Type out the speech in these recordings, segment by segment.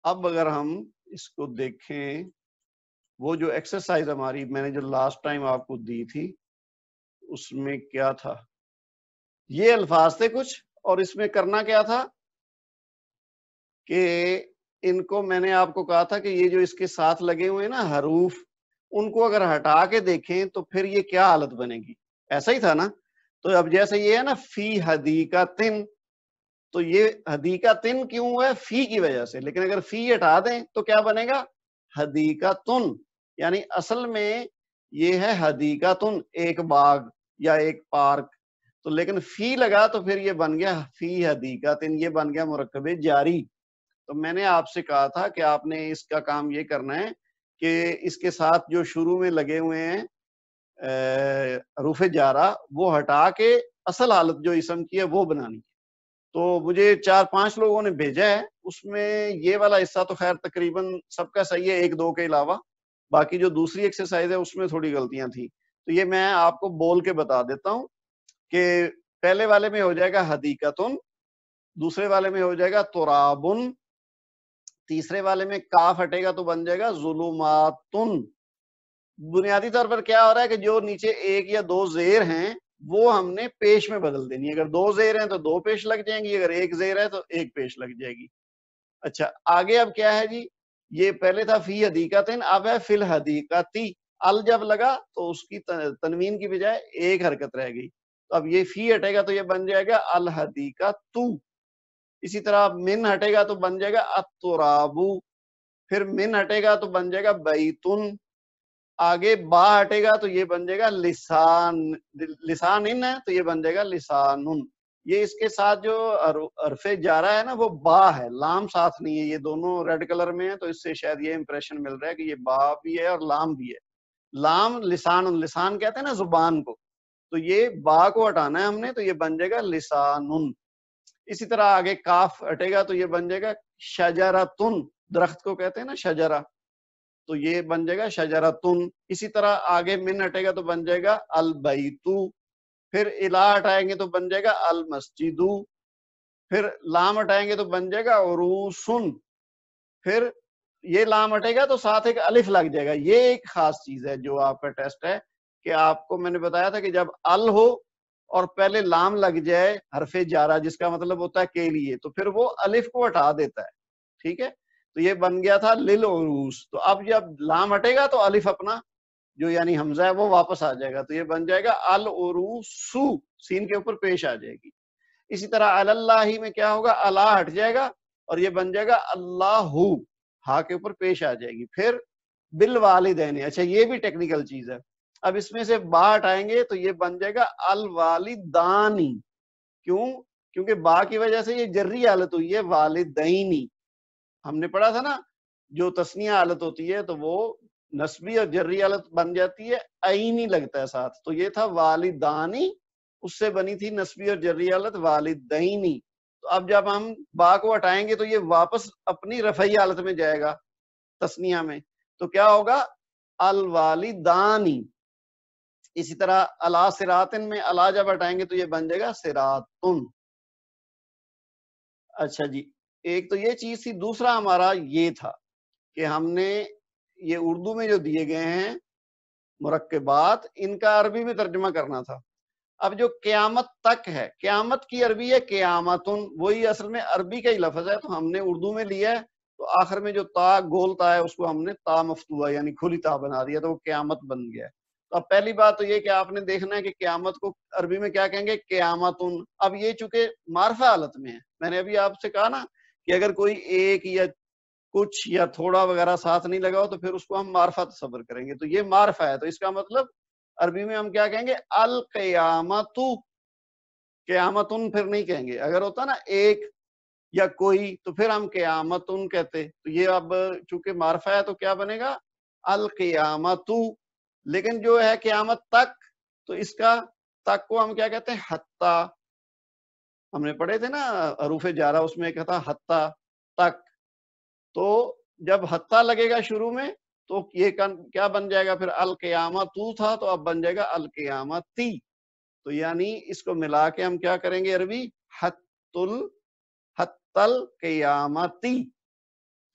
اب اگر ہم اس کو دیکھیں، وہ جو ایکسرسائز ہماری میں نے جو لاسٹ ٹائم آپ کو دی تھی اس میں کیا تھا، یہ الفاظ تھے کچھ، اور اس میں کرنا کیا تھا کہ ان کو میں نے آپ کو کہا تھا کہ یہ جو اس کے ساتھ لگے ہوئے نا حروف، ان کو اگر ہٹا کے دیکھیں تو پھر یہ کیا حالت بنے گی، ایسا ہی تھا نا. تو اب جیسے یہ ہے نا فی حدیقتن، تو یہ حدیقتن کیوں ہے؟ فی کی وجہ سے. لیکن اگر فی ہٹا دیں تو کیا بنے گا؟ حدیقتن. یعنی اصل میں یہ ہے حدیقتن، ایک باغ یا ایک پارک. تو لیکن فی لگا تو پھر یہ بن گیا فی حدیقتن، یہ بن گیا مرکب جاری. تو میں نے آپ سے کہا تھا کہ آپ نے اس کا کام یہ کرنا ہے کہ اس کے ساتھ جو شروع میں لگے ہوئے ہیں حروف جارہ وہ ہٹا کے اصل حالت جو اسم کی ہے وہ بنانی ہے. تو مجھے 4-5 لوگوں نے بھیجا ہے، اس میں یہ والا حصہ تو خیر تقریباً سب کا صحیح ہے، 1-2 کے علاوہ. باقی جو دوسری ایکسرسائز ہے اس میں تھوڑی غلطیاں تھیں. تو یہ میں آپ کو بول کے بتا دیتا ہوں کہ پہلے والے میں ہو جائے گا حدیقتن، دوسرے والے میں ہو جائے گا ترابن، تیسرے والے میں کاف ہٹے گا تو بن جائے گا ظلماتن. بنیادی طور پر کیا ہو رہا ہے کہ جو نیچے 1 یا 2 زیر ہیں وہ ہم نے پیش میں بدل دینی ہے. اگر 2 زیر ہیں تو 2 پیش لگ جائیں گی، اگر 1 زیر ہے تو 1 پیش لگ جائے گی. اچھا آگے اب کیا ہے جی، یہ پہلے تھا فی حدیقتن، اب ہے فی الحدیقتی. ال جب لگا تو اس کی تنوین کی بجائے 1 حرکت رہ گئی. تو اب یہ فی ہٹے گا تو یہ بن جائے گا الحدیقتو. اسی طرح من ہٹے گا تو بن جائے گا الترابو، پھر من ہٹے گا تو بن جائے گا بیتن، آگے با ہٹے گا تو یہ بن جائے گا لسان، لسان ان ہے تو یہ بن جائے گا لسانن. یہ اس کے ساتھ جو حرف جارہ ہے نا وہ با ہے، لام ساتھ نہیں ہے. یہ دونوں ریڈ کلر میں ہیں تو اس سے شاید یہ امپریشن مل رہا ہے کہ یہ با بھی ہے اور لام بھی ہے. لام لسان، لسان کہتے ہیں نا زبان کو، تو یہ با کو ہٹانا ہے ہم نے، تو یہ بن جائے گا لسانن. اسی طرح آگے کاف ہٹے گا تو یہ بن جائے گا شجرتن، درخت کو کہتے ہیں نا شجرہ، تو یہ بن جائے گا شجرتن. اسی طرح آگے من ہٹے گا تو بن جائے گا البیتو، پھر الہ ہٹائیں گے تو بن جائے گا المسجدو، پھر لام ہٹائیں گے تو بن جائے گا عروسن، پھر یہ لام ہٹے گا تو ساتھ ایک الف لگ جائے گا. یہ ایک خاص چیز ہے جو آپ کا ٹیسٹ ہے کہ آپ کو میں نے بتایا تھا کہ جب ال ہو اور پہلے لام لگ جائے حرف جارہ جس کا مطلب ہوتا ہے کے لیے، تو پھر وہ الف کو ہٹا دیتا ہے. ٹھیک ہے، تو یہ بن گیا تھا للعروس. تو اب جب لام ہٹے گا تو الف اپنا جو یعنی حمزہ ہے وہ واپس آ جائے گا، تو یہ بن جائے گا العروسو، سین کے اوپر پیش آ جائے گی. اسی طرح اللہ میں کیا ہوگا، اللہ ہٹ جائے گا اور یہ بن جائے گا اللہ، ہا کے اوپر پیش آ جائے گی. پھر بالوالدین، اچھا یہ بھی ٹیکنیکل چیز ہے. اب اس میں سے با ہٹائیں گے تو یہ بن جائے گا الوالدانی. کیوں؟ کیونکہ با کی وجہ سے یہ جری حالت ہوئی ہے والدینی. ہم نے پڑھا تھا نا جو تسنیہ حالت ہوتی ہے تو وہ نسبی اور جری حالت بن جاتی ہے، عینی لگتا ہے ساتھ. تو یہ تھا والدانی، اس سے بنی تھی نسبی اور جری حالت والدینی. تو اب جب ہم با کو ہٹائیں گے تو یہ واپس اپنی رفعی حالت میں جائے گا تسنیہ میں، تو کیا ہوگا الوالدانی. اسی طرح الا صراطن میں الا جب ہٹائیں گے تو یہ بن جائے گا صراطن. اچھا جی، ایک تو یہ چیز تھی. دوسرا ہمارا یہ تھا کہ ہم نے یہ اردو میں جو دیے گئے ہیں مرکبات، ان کا عربی میں ترجمہ کرنا تھا. اب جو قیامت تک ہے، قیامت کی عربی ہے قیامتن، وہی اصل میں عربی کا ہی لفظ ہے، تو ہم نے اردو میں لیا ہے. تو آخر میں جو تا گول تا ہے اس کو ہم نے تا مفتوحہ یعنی کھلی تا بنا دیا، تو وہ قیامت بن گیا ہے. تو اب پہلی بات تو یہ کہ آپ نے دیکھنا ہے کہ قیامت کو عربی میں کیا کہیں گے، قیامتن. اب یہ چونکہ معرفہ حالت میں ہے، میں نے ابھی آپ سے کہا نا کہ اگر کوئی ایک یا کچھ یا تھوڑا وغیرہ ساتھ نہیں لگا ہو تو پھر اس کو ہم معرفہ تصور کریں گے. تو یہ معرفہ ہے، تو اس کا مطلب عربی میں ہم کیا کہیں گے، القیامت. قیامتن پھر نہیں کہیں گے. اگر ہوتا نا ایک یا کوئی تو پھر ہم قیامتن کہتے. تو یہ اب چونکہ معرفہ ہے تو کیا بنے گا القیامت. لیکن جو ہے قیامت تک، تو اس کا تک کو ہم کیا کہتے ہیں، حتی. ہم نے پڑھے تھے نا حروف جارہ، اس میں کہتا حتی تک. تو جب حتی لگے گا شروع میں تو یہ کیا بن جائے گا، پھر القیامت تھا تو اب بن جائے گا القیامتی. تو یعنی اس کو ملا کے ہم کیا کریں گے عربی، حتی القیامتی.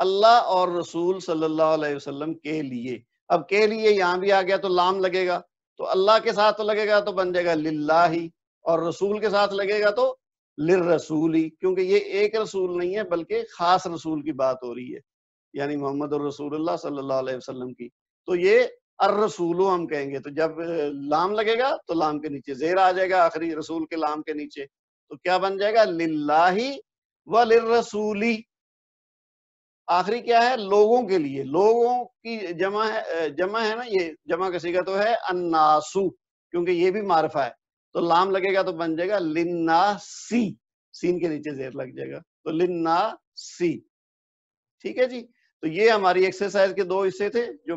اللہ اور رسول صلی اللہ علیہ وسلم کے لیے. اب کے لیے یہاں بھی آ گیا تو لام لگے گا, تو اللہ کے ساتھ لگے گا تو بن جائے گا للہ ہی, اور رسول کے ساتھ لگے گا تو للرسول ہی, کیونکہ یہ ایک رسول نہیں ہے بلکہ خاص رسول کی بات ہو رہی ہے, یعنی محمد الرسول اللہ صلی اللہ علیہ وسلم کی. تو یہ الرسول ہم کہیں گے, تو جب لام لگے گا تو لام کے نیچے زیر آ جائے گا آخری رسول کے لام کے نیچے, تو کیا بن جائے گا للہ وللرسول. آخری کیا ہے, لوگوں کے لیے, لوگوں کی جمع ہے نا, یہ جمع کا صیغہ تو ہے الناسو, کیونکہ یہ بھی معرفہ ہے, تو لام لگے گا تو بن جائے گا للناسی, سین کے نیچے زیر لگ جائے گا, تو للناسی. ٹھیک ہے جی, تو یہ ہماری ایکسرسائز کے 2 حصے تھے جو